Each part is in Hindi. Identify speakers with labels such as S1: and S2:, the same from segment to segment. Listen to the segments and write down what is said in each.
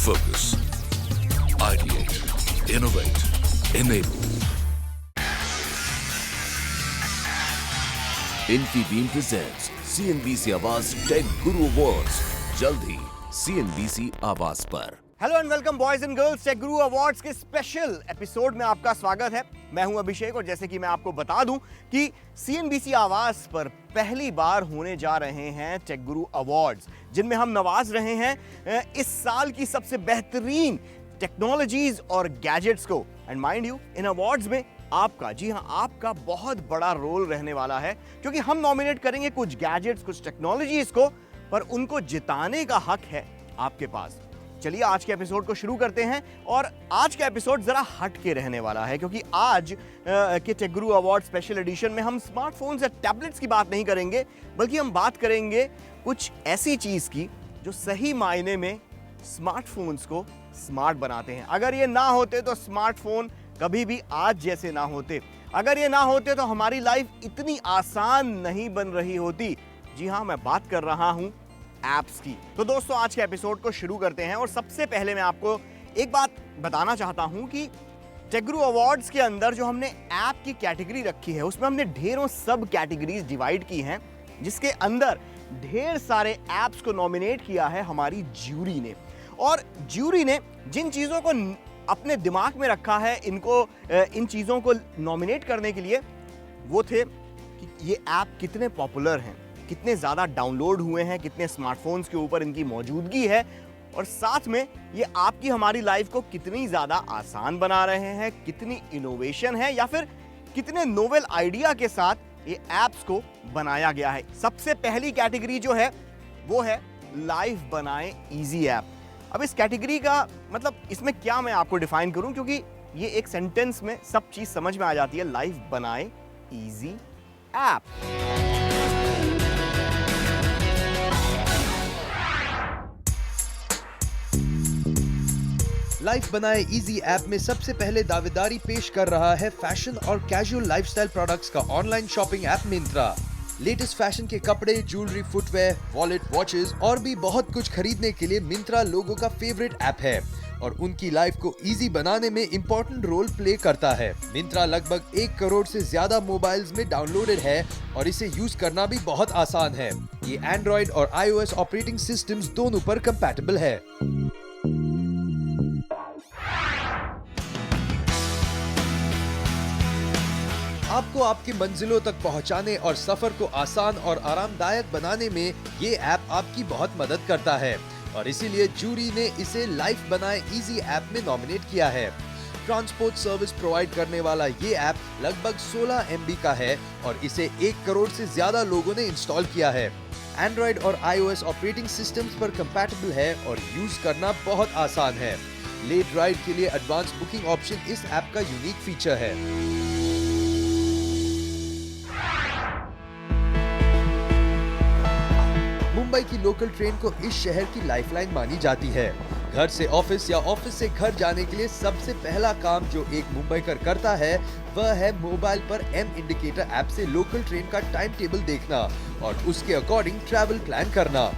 S1: Focus, ideate, innovate, enable. Infibeam presents CNBC Awaaz tech guru awards, जल्द ही CNBC आवाज पर।
S2: Hello and welcome boys and girls, tech guru awards के स्पेशल एपिसोड में आपका स्वागत है। मैं हूं अभिषेक और जैसे कि मैं आपको बता दूं कि CNBC आवाज पर पहली बार होने जा रहे हैं टेक गुरु अवार्ड्स, जिनमें हम नवाज रहे हैं इस साल की सबसे बेहतरीन टेक्नोलॉजीज और गैजेट्स को। And mind you, in awards में आपका, जी हाँ, आपका बहुत बड़ा रोल रहने वाला है, क्योंकि हम नॉमिनेट करेंगे कुछ गैजेट्स, कुछ टेक्नोलॉजीज को, पर उनको जिताने का हक है आपके पास। चलिए आज के एपिसोड को शुरू करते हैं। और आज का एपिसोड जरा हट के रहने वाला है, क्योंकि आज के टेक गुरु अवार्ड स्पेशल एडिशन में हम स्मार्टफोन्स या टैबलेट्स की बात नहीं करेंगे, बल्कि हम बात करेंगे कुछ ऐसी चीज की जो सही मायने में स्मार्टफोन्स को स्मार्ट बनाते हैं। अगर ये ना होते तो स्मार्टफोन कभी भी आज जैसे ना होते। अगर ये ना होते तो हमारी लाइफ इतनी आसान नहीं बन रही होती। जी हाँ, मैं बात कर रहा हूं ऐप्स की। तो दोस्तों, आज के एपिसोड को शुरू करते हैं। और सबसे पहले मैं आपको एक बात बताना चाहता हूं कि टेक गुरु अवार्ड्स के अंदर जो हमने ऐप की कैटेगरी रखी है, उसमें हमने ढेरों सब कैटेगरीज डिवाइड की हैं, जिसके अंदर ढेर सारे ऐप्स को नॉमिनेट किया है हमारी ज्यूरी ने। और ज्यूरी ने जिन चीजों को अपने दिमाग में रखा है इन चीजों को नॉमिनेट करने के लिए, वो थे कि ये ऐप कितने पॉपुलर हैं, कितने ज़्यादा डाउनलोड हुए हैं, कितने स्मार्टफोन्स के ऊपर इनकी मौजूदगी है, और साथ में ये आपकी हमारी लाइफ को कितनी ज़्यादा आसान बना रहे हैं, कितनी इनोवेशन है, या फिर कितने नोवेल आइडिया के साथ ये ऐप्स को बनाया गया है। सबसे पहली कैटेगरी जो है वो है लाइफ बनाए इजी ऐप। अब इस कैटेगरी का मतलब इसमें क्या मैं आपको डिफाइन करूं, क्योंकि ये एक सेंटेंस में सब चीज़ समझ में आ जाती है। लाइफ बनाए इजी ऐप।
S3: लाइफ बनाए इजी ऐप में सबसे पहले दावेदारी पेश कर रहा है फैशन और कैजुअल लाइफस्टाइल प्रोडक्ट्स का online shopping app Myntra. Latest fashion के कपड़े, ज्वेलरी, फुटवेयर, वॉलेट, वॉचेस और भी बहुत कुछ खरीदने के लिए मिंत्रा लोगों का फेवरेट ऐप है और उनकी लाइफ को इजी बनाने में इम्पोर्टेंट रोल प्ले करता है। मिंत्रा लगभग 1 करोड़ से ज्यादा मोबाइल्स में डाउनलोडेड है और इसे यूज करना भी बहुत आसान है। ये एंड्रॉइड और iOS ऑपरेटिंग सिस्टम्स दोनों पर कंपैटिबल है। आपको आपकी मंजिलों तक पहुंचाने और सफर को आसान और आरामदायक बनाने में ये ऐप आपकी बहुत मदद करता है और इसीलिए जूरी ने इसे लाइफ बनाए इजी ऐप में नॉमिनेट किया है। ट्रांसपोर्ट सर्विस प्रोवाइड करने वाला ये ऐप लगभग 16 MB का है और इसे 1 करोड़ से ज्यादा लोगों ने इंस्टॉल किया है। एंड्रॉइड और iOS ऑपरेटिंग सिस्टम्स पर कंपैटिबल है और यूज करना बहुत आसान है। लेट राइड के लिए एडवांस बुकिंग ऑप्शन इस ऐप का यूनिक फीचर है। मुंबई की लोकल ट्रेन को इस शहर की लाइफलाइन मानी जाती है। घर से ऑफिस या ऑफिस से घर जाने के लिए सबसे पहला काम जो एक मुंबईकर करता है वह है मोबाइल पर एम इंडिकेटर ऐप से लोकल ट्रेन का टाइम टेबल देखना और उसके अकॉर्डिंग ट्रैवल प्लान करना।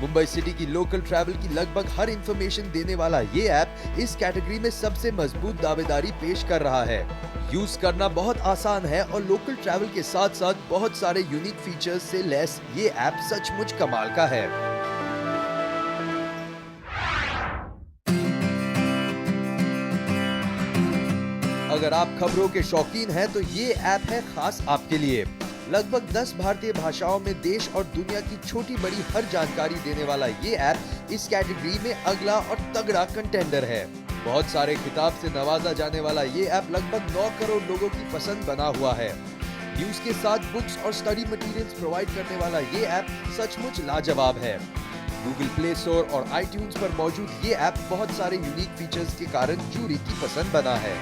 S3: मुंबई सिटी की लोकल ट्रैवल की लगभग हर इंफॉर्मेशन देने वाला ये ऐप इस कैटेगरी में सबसे मजबूत दावेदारी पेश कर रहा है। यूज करना बहुत आसान है और लोकल ट्रैवल के साथ साथ बहुत सारे यूनिक फीचर्स से लैस ये ऐप सचमुच कमाल का है। अगर आप खबरों के शौकीन हैं तो ये ऐप है खास आपके लिए। लगभग 10 भारतीय भाषाओं में देश और दुनिया की छोटी बड़ी हर जानकारी देने वाला ये ऐप इस कैटेगरी में अगला और तगड़ा कंटेंडर है। बहुत सारे खिताब से नवाजा जाने वाला ये ऐप लगभग 9 करोड़ लोगों की पसंद बना हुआ है। न्यूज के साथ बुक्स और स्टडी मटेरियल्स प्रोवाइड करने वाला ये ऐप सचमुच लाजवाब है। गूगल प्ले स्टोर और iTunes पर मौजूद ये ऐप बहुत सारे यूनिक फीचर्स के कारण जूरी की पसंद बना है।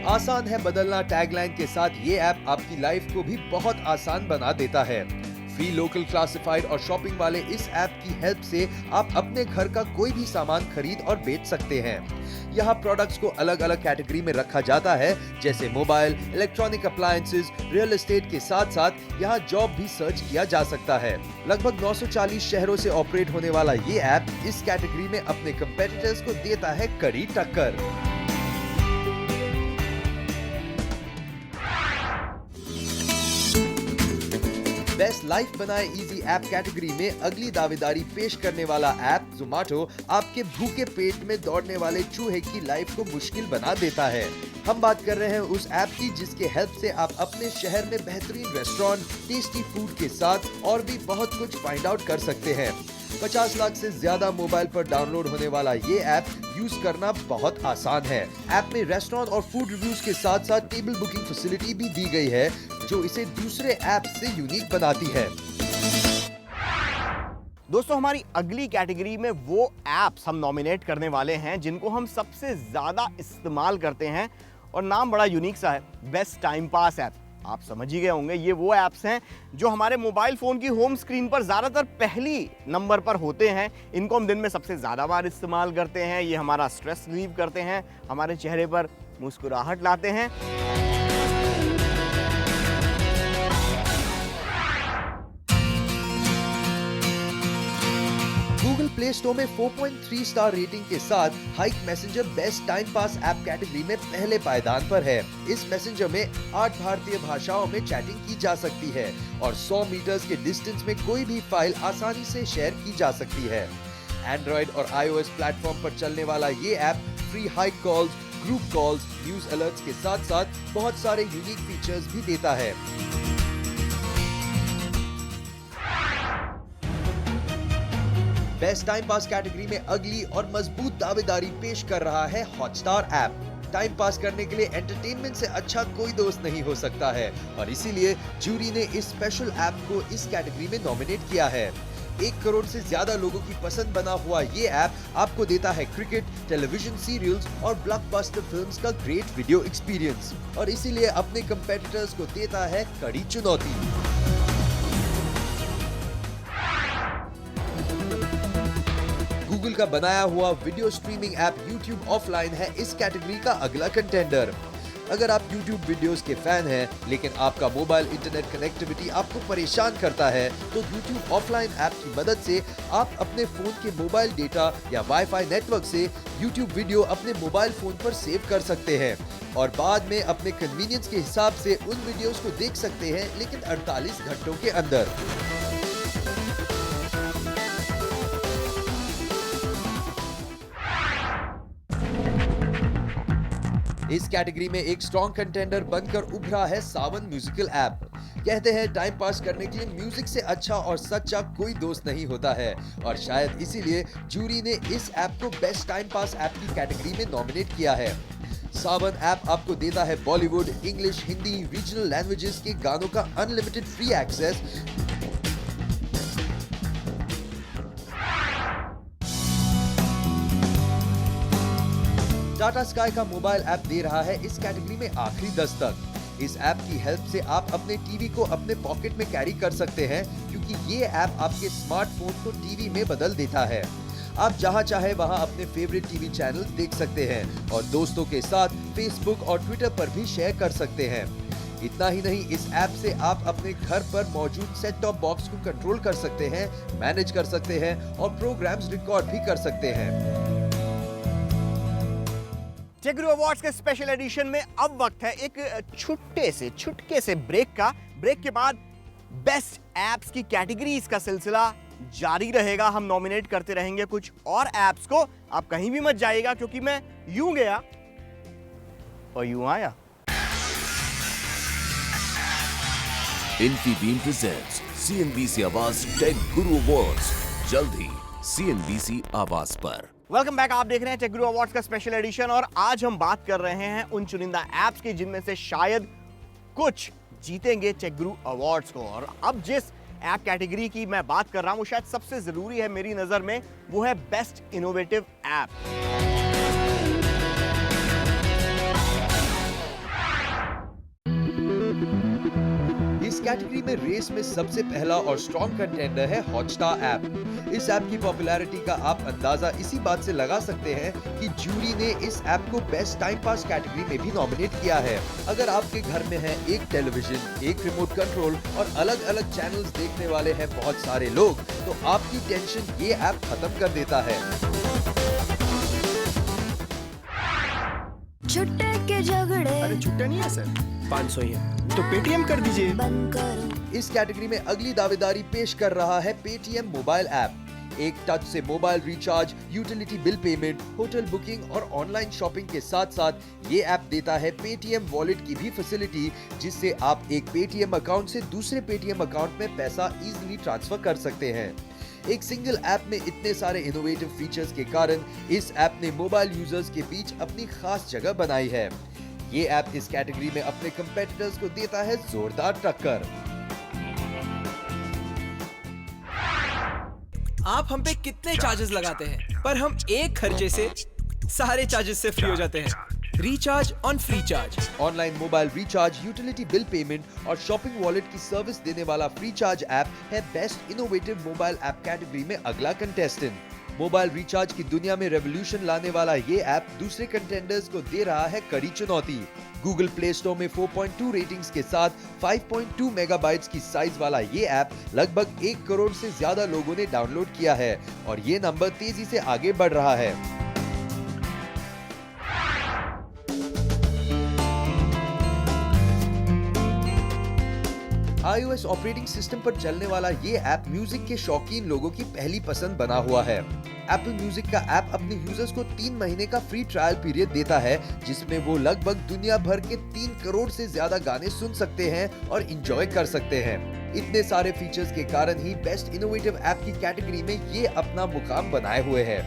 S3: आसान है बदलना टैगलाइन के साथ ये ऐप आपकी लाइफ को भी बहुत आसान बना देता है। फ्री लोकल क्लासिफाइड और शॉपिंग वाले इस ऐप की हेल्प से आप अपने घर का कोई भी सामान खरीद और बेच सकते हैं। यहाँ प्रोडक्ट्स को अलग अलग कैटेगरी में रखा जाता है, जैसे mobile, electronic appliances, real estate के साथ साथ यहाँ जॉब भी सर्च किया जा सकता है। लगभग 940 शहरों से ऑपरेट होने वाला ये ऐप इस कैटेगरी में अपने कंपेटिटर्स को देता है कड़ी टक्कर। बेस्ट लाइफ बनाए इजी ऐप कैटेगरी में अगली दावेदारी पेश करने वाला ऐप ज़ोमैटो आपके भूखे पेट में दौड़ने वाले चूहे की लाइफ को मुश्किल बना देता है। हम बात कर रहे हैं उस ऐप की जिसके हेल्प से आप अपने शहर में बेहतरीन रेस्टोरेंट, टेस्टी फूड के साथ और भी बहुत कुछ फाइंड आउट कर सकते हैं। 50 लाख से ज्यादा मोबाइल पर डाउनलोड होने वाला ये ऐप यूज करना बहुत आसान है। ऐप में रेस्टोरेंट और फूड रिव्यूज के साथ साथ टेबल बुकिंग फैसिलिटी भी दी गई है, जो इसे दूसरे ऐप से यूनिक बनाती है।
S2: दोस्तों, हमारी अगली कैटेगरी में वो ऐप्स हम नॉमिनेट करने वाले हैं जिनको हम सबसे ज्यादा इस्तेमाल करते हैं, और नाम बड़ा यूनिक सा है, बेस्ट टाइम पास ऐप। आप समझ ही गए होंगे, ये वो ऐप्स हैं जो हमारे मोबाइल फोन की होम स्क्रीन पर ज्यादातर पहली नंबर पर होते हैं। इनको हम दिन में सबसे ज्यादा बार इस्तेमाल करते हैं। ये हमारा स्ट्रेस रिलीव करते हैं, हमारे चेहरे पर मुस्कुराहट लाते हैं।
S3: गूगल प्ले स्टोर में 4.3 स्टार रेटिंग के साथ hike messenger best time pass app category में पहले पायदान पर है। इस मैसेंजर में 8 भारतीय भाषाओं में चैटिंग की जा सकती है और 100 मीटर्स के डिस्टेंस में कोई भी फाइल आसानी से शेयर की जा सकती है। एंड्रॉइड और iOS प्लेटफॉर्म पर चलने वाला ये app free hike calls, group calls, news alerts के साथ साथ बहुत सारे यूनिक फीचर्स भी देता है। बेस्ट टाइम पास कैटेगरी में अगली और मजबूत दावेदारी पेश कर रहा है हॉटस्टार ऐप। टाइम पास करने के लिए एंटरटेनमेंट से अच्छा कोई दोस्त नहीं हो सकता है, और इसीलिए जूरी ने इस स्पेशल ऐप को इस कैटेगरी में नॉमिनेट किया है। 1 करोड़ से ज्यादा लोगों की पसंद बना हुआ ये ऐप आपको देता है क्रिकेट, टेलीविजन सीरियल्स और ब्लॉकबस्टर फिल्म्स का ग्रेट वीडियो एक्सपीरियंस, और इसीलिए अपने कंपेटिटर्स को देता है कड़ी चुनौती। गूगल का बनाया हुआ video streaming app YouTube offline है इस कैटेगरी का अगला कंटेंडर। अगर आप YouTube वीडियोस के फैन हैं, लेकिन आपका मोबाइल इंटरनेट कनेक्टिविटी आपको परेशान करता है, तो YouTube ऑफलाइन ऐप की मदद से आप अपने फोन के मोबाइल डेटा या वाईफाई नेटवर्क से YouTube वीडियो अपने मोबाइल फोन पर सेव कर सकते हैं और बाद में अपने कन्वीनियंस के हिसाब से उन वीडियोस को देख सकते हैं, लेकिन 48 घंटों के अंदर। इस कैटेगरी में एक स्ट्रॉन्ग कंटेंडर बनकर उभरा है सावन म्यूजिकल ऐप। कहते हैं टाइम पास करने के लिए म्यूजिक से अच्छा और सच्चा कोई दोस्त नहीं होता है, और शायद इसीलिए जूरी ने इस ऐप को बेस्ट टाइम पास ऐप की कैटेगरी में नॉमिनेट किया है। सावन ऐप आपको देता है Bollywood, English, Hindi, regional languages के गानों का unlimited free access. Tata Sky का मोबाइल ऐप दे रहा है इस कैटेगरी में आखिरी दस्तक। इस ऐप की हेल्प से आप अपने टीवी को अपने पॉकेट में कैरी कर सकते हैं, क्योंकि ये ऐप आपके स्मार्टफोन को टीवी में बदल देता है। आप जहां चाहे वहां अपने फेवरेट टीवी चैनल देख सकते हैं और दोस्तों के साथ फेसबुक और ट्विटर पर भी शेयर कर सकते हैं। इतना ही नहीं, इस ऐप से आप अपने घर पर मौजूद सेट टॉप बॉक्स को कंट्रोल कर सकते हैं, मैनेज कर सकते हैं और प्रोग्राम्स रिकॉर्ड भी कर सकते हैं।
S2: टेक गुरु अवार्ड्स के स्पेशल एडिशन में अब वक्त है एक छुटके से ब्रेक का। ब्रेक के बाद बेस्ट ऐप्स की कैटेगरीज का सिलसिला जारी रहेगा। हम नॉमिनेट करते रहेंगे कुछ और ऐप्स को। आप कहीं भी मत जाइएगा, क्योंकि मैं यूं गया और यूं आया।
S1: Infibeam presents CNBC Awaaz tech guru awards, जल्द ही CNBC आवाज पर।
S2: Welcome back. आप देख रहे हैं टेक गुरु अवार्ड्स का स्पेशल एडिशन, और आज हम बात कर रहे हैं उन चुनिंदा ऐप्स की जिनमें से शायद कुछ जीतेंगे टेक गुरु अवार्ड्स को। और अब जिस ऐप कैटेगरी की मैं बात कर रहा हूं, वो शायद सबसे जरूरी है मेरी नजर में, वो है बेस्ट इनोवेटिव ऐप।
S3: कैटेगरी में रेस में सबसे पहला और स्ट्रॉन्ग कंटेंडर है हॉटस्टार ऐप। इस ऐप की पॉपुलैरिटी का आप अंदाजा इसी बात से लगा सकते हैं कि जूरी ने इस ऐप को बेस्ट टाइम पास कैटेगरी में भी नॉमिनेट किया है। अगर आपके घर में है एक टेलीविजन, एक रिमोट कंट्रोल और अलग अलग चैनल्स देखने वाले हैं बहुत सारे लोग, तो आपकी टेंशन ये ऐप खत्म कर देता है।
S4: छुट्टे के झगड़े,
S5: अरे छुट्टे नहीं है सर, 500 ही है तो पेटीएम कर दीजिए।
S4: बंद करो।
S3: इस कैटेगरी में अगली दावेदारी पेश कर रहा है पेटीएम मोबाइल ऐप। एक टच से mobile recharge, utility bill payment, hotel booking और ऑनलाइन शॉपिंग के साथ साथ ये ऐप देता है पेटीएम वॉलेट की भी फैसिलिटी, जिससे आप एक पेटीएम अकाउंट से दूसरे पेटीएम अकाउंट में पैसा इजीली ट्रांसफर कर सकते हैं। एक सिंगल ऐप में इतने सारे इनोवेटिव फीचर्स के कारण इस ऐप ने मोबाइल यूजर्स के बीच अपनी खास जगह बनाई है। ये ऐप इस कैटेगरी में अपने कंपेटिटर्स को देता है जोरदार टक्कर।
S5: आप हम पे कितने चार्जेस लगाते हैं, पर हम एक खर्चे से सारे चार्जेस से फ्री हो जाते हैं। Recharge on free charge.
S3: Online mobile recharge, utility bill payment और शॉपिंग वॉलेट की सर्विस देने वाला फ्री चार्ज ऐप है best innovative mobile app category में अगला कंटेस्टेंट। मोबाइल रिचार्ज की दुनिया में रेवोल्यूशन लाने वाला ये ऐप दूसरे कंटेंडर्स को दे रहा है कड़ी चुनौती। गूगल प्ले स्टोर में 4.2 रेटिंग्स के साथ 5.2 मेगाबाइट्स की साइज वाला ये ऐप लगभग 1 करोड़ से ज्यादा लोगों ने डाउनलोड किया है और ये नंबर तेजी से आगे बढ़ रहा है। iOS ऑपरेटिंग सिस्टम पर चलने वाला ये ऐप म्यूजिक के शौकीन लोगों की पहली पसंद बना हुआ है। एप्पल म्यूजिक का ऐप अपने यूजर्स को 3 महीने का फ्री ट्रायल पीरियड देता है, जिसमें वो लगभग दुनिया भर के 3 करोड़ से ज्यादा गाने सुन सकते हैं और एंजॉय कर सकते हैं। इतने सारे फीचर्स के कारण ही बेस्ट इनोवेटिव ऐप की कैटेगरी में ये अपना मुकाम बनाए हुए है।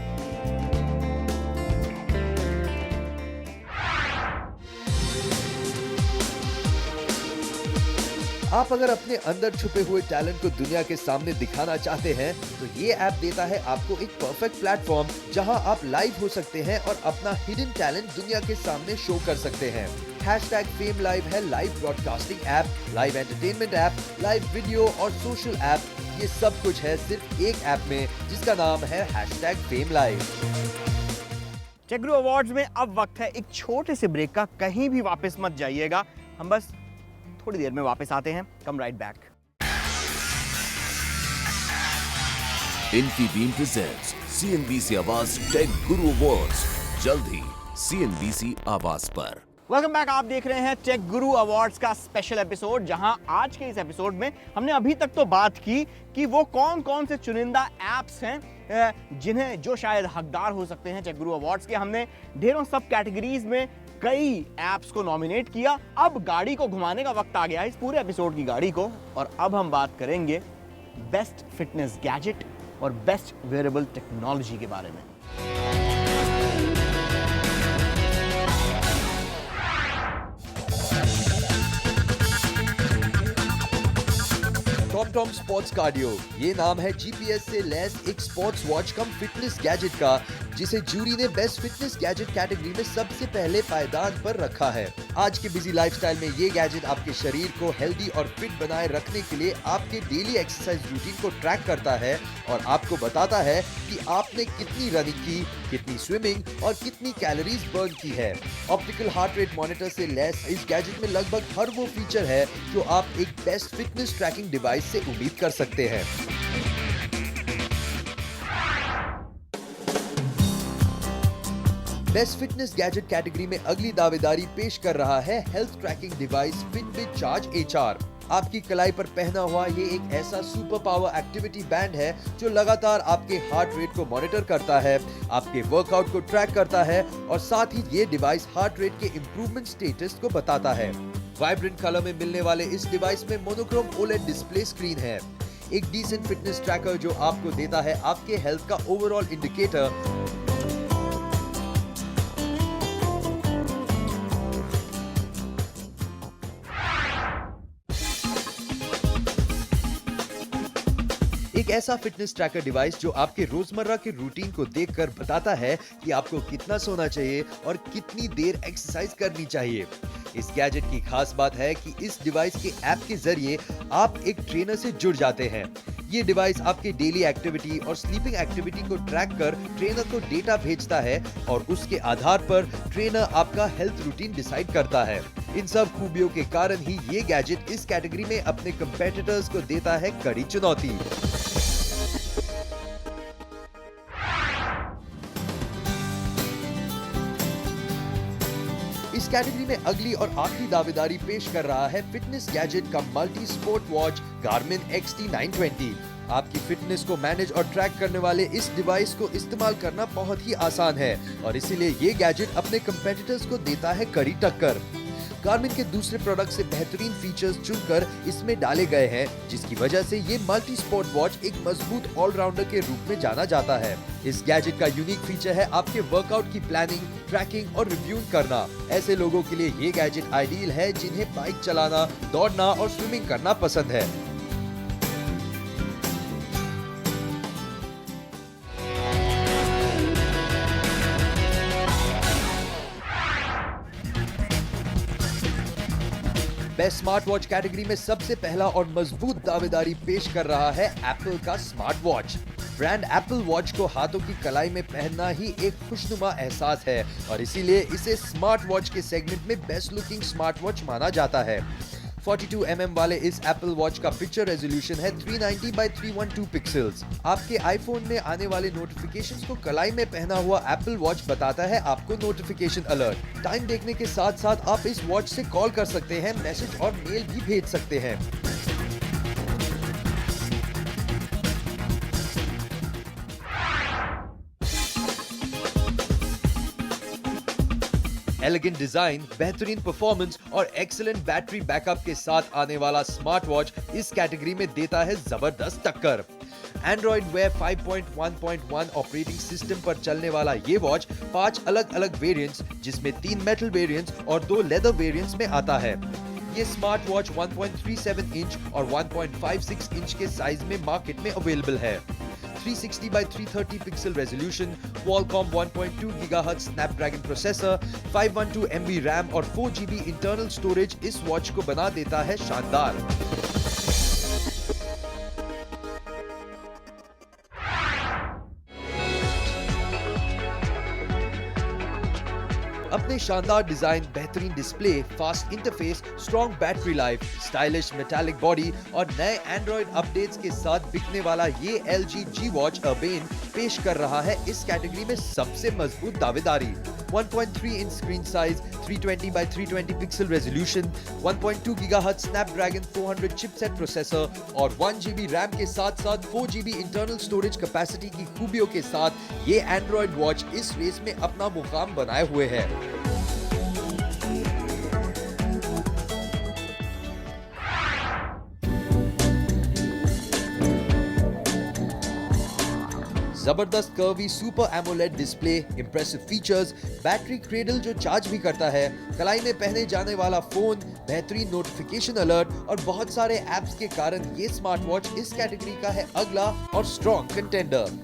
S3: आप अगर अपने अंदर छुपे हुए टैलेंट को दुनिया के सामने दिखाना चाहते हैं, तो ये ऐप देता है आपको एक परफेक्ट प्लेटफॉर्म जहां आप लाइव हो सकते हैं और अपना हिडन टैलेंट दुनिया के सामने शो कर सकते हैं। #FameLive है live broadcasting app, live entertainment app, live video और सोशल ऐप। ये सब कुछ है सिर्फ एक ऐप में, जिसका नाम है #FameLive।
S2: टेक गुरु अवार्ड्स में अब वक्त है एक छोटे से ब्रेक का। कहीं भी वापस मत जाइएगा, हम बस थोड़ी देर में वापस आते हैं। Come right back.
S1: Infibeam presents CNBC Awaaz tech guru awards, जल्द ही CNBC आवाज पर।
S2: Welcome back. आप देख रहे हैं टेक गुरु अवार्ड्स का स्पेशल एपिसोड, जहां आज के इस एपिसोड में हमने अभी तक तो बात की कि वो कौन कौन से चुनिंदा एप्स हैं जिन्हें जो शायद हकदार हो सकते हैं टेक गुरु अवार्ड्स के। हमने ढेरों सब कैटेगरीज में कई एप्स को नॉमिनेट किया। अब गाड़ी को घुमाने का वक्त आ गया है, इस पूरे एपिसोड की गाड़ी को, और अब हम बात करेंगे बेस्ट फिटनेस गैजेट और बेस्ट वेयरेबल टेक्नोलॉजी के बारे में।
S3: TomTom स्पोर्ट्स कार्डियो, ये नाम है जीपीएस से लैस एक स्पोर्ट्स वॉच कम फिटनेस गैजेट का, जिसे जूरी ने बेस्ट फिटनेस गैजेट कैटेगरी में सबसे पहले पायदान पर रखा है। आज के बिजी लाइफस्टाइल में ये गैजेट आपके शरीर को हेल्दी और फिट बनाए रखने के लिए आपके डेली एक्सरसाइज रूटीन को ट्रैक करता है और आपको बताता है कि आपने कितनी रनिंग की, कितनी स्विमिंग और कितनी कैलोरीज बर्न की है। ऑप्टिकल हार्ट रेट मॉनिटर से लैस इस गैजेट में लगभग हर वो फीचर है जो आप एक बेस्ट फिटनेस ट्रैकिंग डिवाइस से उम्मीद कर सकते हैं। बेस्ट फिटनेस गैजेट कैटेगरी में अगली दावेदारी पेश कर रहा है health tracking device Fitbit charge HR। आपकी कलाई पर पहना हुआ ये एक ऐसा सुपर पावर एक्टिविटी बैंड है जो लगातार आपके हार्ट रेट को मॉनिटर करता है, आपके वर्कआउट को ट्रैक करता है और साथ ही ये डिवाइस हार्ट रेट के इम्प्रूवमेंट स्टेटस को बताता है। वाइब्रेंट कलर में मिलने वाले इस डिवाइस में मोनोक्रोम OLED डिस्प्ले स्क्रीन है। एक डिसेंट फिटनेस ट्रैकर जो आपको देता है आपके हेल्थ का ओवरऑल इंडिकेटर। एक ऐसा फिटनेस ट्रैकर डिवाइस जो आपके रोजमर्रा के रूटीन को देखकर बताता है कि आपको कितना सोना चाहिए और कितनी देर एक्सरसाइज करनी चाहिए। इस गैजेट की खास बात है कि इस डिवाइस के ऐप के जरिए आप एक ट्रेनर से जुड़ जाते हैं। ये डिवाइस आपके डेली एक्टिविटी और स्लीपिंग एक्टिविटी को ट्रैक कर ट्रेनर को डेटा भेजता है और उसके आधार पर ट्रेनर आपका हेल्थ रूटीन डिसाइड करता है। इन सब खूबियों के कारण ही ये गैजेट इस कैटेगरी में अपने कंपेटिटर्स को देता है कड़ी चुनौती। इस कैटेगरी में अगली और आखिरी दावेदारी पेश कर रहा है फिटनेस गैजेट का multi sport watch Garmin XT 920। आपकी फिटनेस को मैनेज और ट्रैक करने वाले इस डिवाइस को इस्तेमाल करना बहुत ही आसान है और इसीलिए ये गैजेट अपने कंपेटिटर्स को देता है कड़ी टक्कर। गार्मिन के दूसरे प्रोडक्ट से बेहतरीन फीचर्स चुनकर इसमें डाले गए हैं, जिसकी वजह से ये मल्टी स्पोर्ट वॉच एक मजबूत ऑलराउंडर के रूप में जाना जाता है। इस गैजेट का यूनिक फीचर है आपके वर्कआउट की प्लानिंग, ट्रैकिंग और रिव्यू करना। ऐसे लोगों के लिए ये गैजेट आइडियल है जिन्हें बाइक चलाना, दौड़ना और स्विमिंग करना पसंद है। बेस्ट स्मार्ट वॉच कैटेगरी में सबसे पहला और मजबूत दावेदारी पेश कर रहा है एप्पल का smart watch. Brand Apple watch को हाथों की कलाई में पहनना ही एक खुशनुमा एहसास है और इसीलिए इसे स्मार्ट वॉच के सेगमेंट में बेस्ट लुकिंग स्मार्ट वॉच माना जाता है। 42 mm वाले इस एप्पल वॉच का पिक्चर रेजोल्यूशन है 390 by 312 पिक्सेल्स। आपके आईफोन में आने वाले नोटिफिकेशंस को कलाई में पहना हुआ एप्पल वॉच बताता है आपको नोटिफिकेशन अलर्ट। टाइम देखने के साथ साथ आप इस वॉच से कॉल कर सकते हैं, मैसेज और मेल भी भेज सकते हैं। एलिगेंट डिजाइन, बेहतरीन परफॉर्मेंस और एक्सीलेंट बैटरी बैकअप के साथ आने वाला स्मार्ट वॉच इस कैटेगरी में देता है जबरदस्त टक्कर। एंड्रॉइड वेयर 5.1.1 ऑपरेटिंग सिस्टम पर चलने वाला ये वॉच 5 अलग अलग वेरिएंट्स, जिसमें 3 मेटल वेरिएंट्स और 2 लेदर वेरिएंट्स में आता है। ये स्मार्ट वॉच 1.37 इंच और 1.56 इंच के साइज में मार्केट में अवेलेबल है। 360 by 330 pixel resolution, Qualcomm 1.2 GHz Snapdragon processor, 512 MB RAM और 4 GB इंटरनल स्टोरेज इस वॉच को बना देता है शानदार। अपने शानदार डिजाइन, बेहतरीन display, fast interface, strong battery life, stylish metallic body और नए एंड्रॉइड अपडेट्स के साथ बिकने वाला ये LG G Watch Urbane पेश कर रहा है इस कैटेगरी में सबसे मजबूत दावेदारी। 1.3 inch screen size, 320 by 320 pixel resolution, 1.2 GHz Snapdragon 400 chipset processor और 1 GB रैम के साथ साथ 4 GB इंटरनल स्टोरेज कैपेसिटी की खूबियों के साथ ये एंड्रॉइड वॉच इस रेस में अपना मुकाम बनाए हुए है। जबरदस्त curvy super AMOLED display, impressive features, battery cradle जो चार्ज भी करता है, कलाई में पहने जाने वाला फोन, बेहतरीन नोटिफिकेशन अलर्ट और बहुत सारे ऐप्स के कारण ये स्मार्ट वॉच इस कैटेगरी का है अगला और strong contender.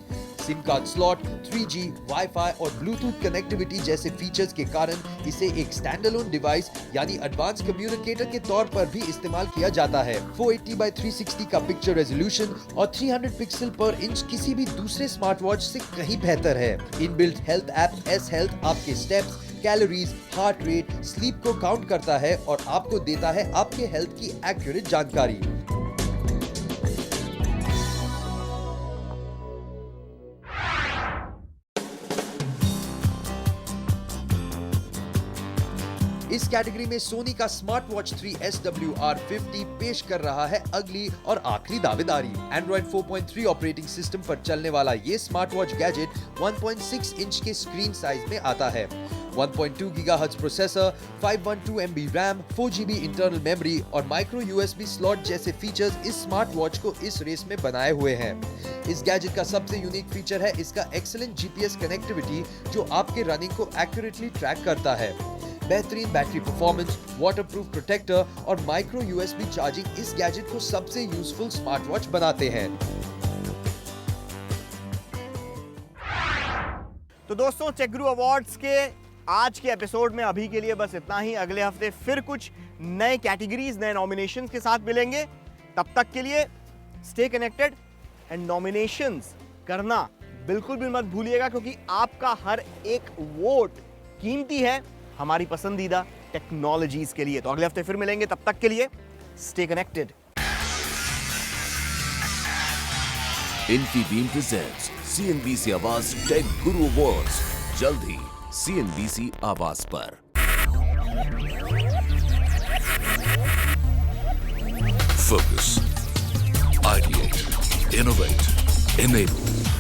S3: SIM card slot, 3G, wifi और ब्लूटूथ कनेक्टिविटी जैसे फीचर्स के कारण इसे एक स्टैंडअलोन डिवाइस यानी एडवांस कम्युनिकेटर के तौर पर भी इस्तेमाल किया जाता है। 480 by 360 का पिक्चर रेजोल्यूशन और 300 पिक्सल पर इंच किसी भी दूसरे स्मार्ट वॉच से कहीं बेहतर है। Inbuilt health app S Health आपके steps, calories, heart rate, sleep को काउंट करता है और आपको देता है आपके हेल्थ की एक्यूरेट जानकारी। इस कैटेगरी में सोनी का स्मार्ट वॉच 3 SWR50 पेश कर रहा है अगली और आखिरी दावेदारी। एंड्रॉइड 4.3 ऑपरेटिंग सिस्टम पर चलने वाला ये स्मार्ट वॉच गैजेट 1.6 इंच के स्क्रीन साइज में आता है। 1.2 GHz processor, 512 MB RAM, 4 GB internal memory और माइक्रो USB स्लॉट जैसे फीचर्स इस स्मार्ट वॉच को इस रेस में बनाए हुए हैं। इस गैजेट का सबसे यूनिक फीचर है इसका एक्सीलेंट GPS कनेक्टिविटी जो आपके रनिंग को एक्यूरेटली ट्रैक करता है। बेहतरीन बैटरी परफॉर्मेंस, वाटरप्रूफ प्रोटेक्टर और माइक्रो USB चार्जिंग इस गैजेट को सबसे यूजफुल स्मार्ट वॉच बनाते हैं।
S2: तो दोस्तों, टेक गुरु अवार्ड्स के आज के एपिसोड में अभी के लिए बस इतना ही। अगले हफ्ते फिर कुछ नए कैटेगरीज, नए नॉमिनेशंस के साथ मिलेंगे। तब तक के लिए स्टे कनेक्टेड एंड नॉमिनेशंस करना बिल्कुल भी मत भूलिएगा, क्योंकि आपका हर एक वोट कीमती है हमारी पसंदीदा टेक्नोलॉजीज के लिए। तो अगले हफ्ते फिर मिलेंगे, तब तक के लिए stay connected.
S1: Infibeam presents CNBC Awaaz tech guru awards, जल्द ही CNBC आवाज पर।
S6: Focus, ideate, innovate, enable.